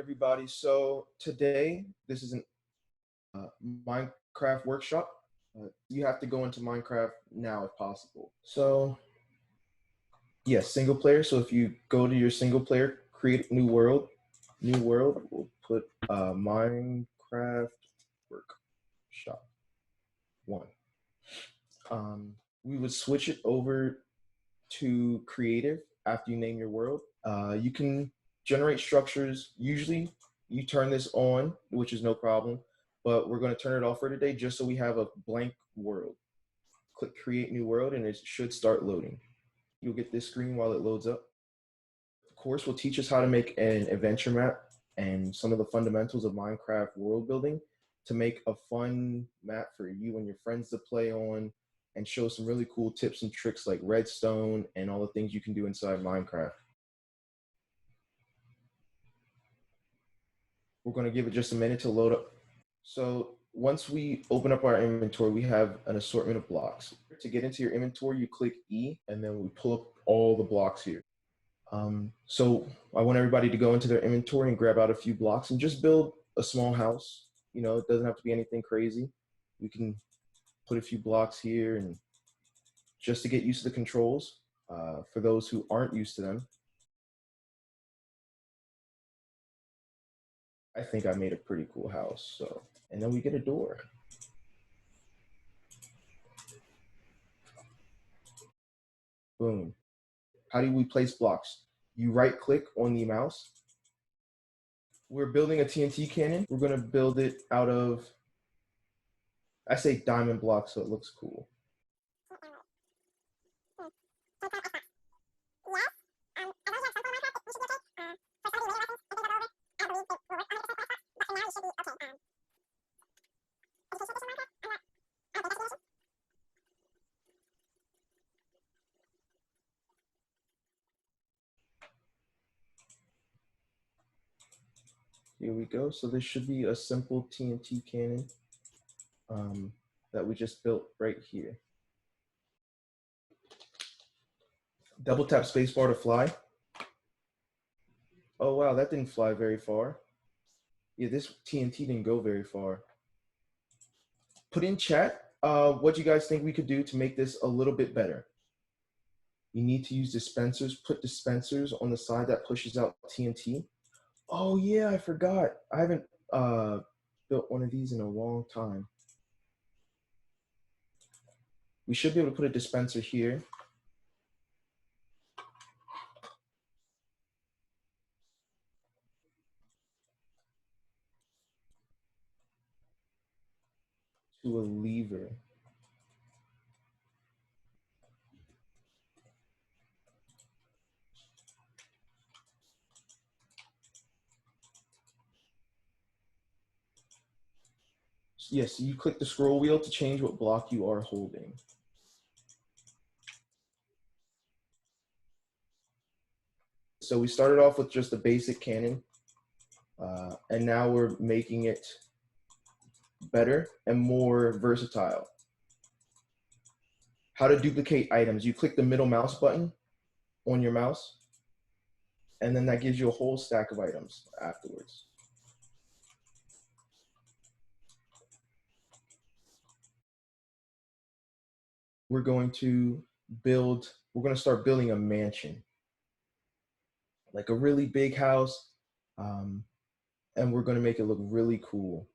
everybody. So today, this is a Minecraft workshop. You have to go into Minecraft now if possible. So yes, single player. So if you go to your single player, create new world, we'll put Minecraft workshop 1. We would switch it over to creative after you name your world. You can generate structures. Usually you turn this on, which is no problem, but we're going to turn it off for today just so we have a blank world. Click create new world and it should start loading. You'll get this screen while it loads up. The course will teach us how to make an adventure map and some of the fundamentals of Minecraft world building to make a fun map for you and your friends to play on, and show some really cool tips and tricks like redstone and all the things you can do inside Minecraft. We're going to give it just a minute to load up. So once we open up our inventory, we have an assortment of blocks. To get into your inventory, you click E, and then we pull up all the blocks here. So I want everybody to go into their inventory and grab out a few blocks and just build a small house. You know, it doesn't have to be anything crazy. We can put a few blocks here and just to get used to the controls for those who aren't used to them. I think I made a pretty cool house. So, and then we get a door. Boom. How do we place blocks? You right click on the mouse. We're building a TNT cannon. We're going to build it out of, I say diamond blocks so it looks cool. Here we go. So this should be a simple TNT cannon that we just built right here. Double tap spacebar to fly. Oh wow, that didn't fly very far. Yeah, this TNT didn't go very far. Put in chat what you guys think we could do to make this a little bit better. You need to use dispensers. Put dispensers on the side that pushes out TNT. Oh yeah, I forgot. I haven't built one of these in a long time. We should be able to put a dispenser here. To a lever. Yes, you click the scroll wheel to change what block you are holding. So we started off with just a basic cannon, and now we're making it better and more versatile. How to duplicate items. You click the middle mouse button on your mouse, and then that gives you a whole stack of items afterwards. We're going to start building a mansion, like a really big house, and we're going to make it look really cool.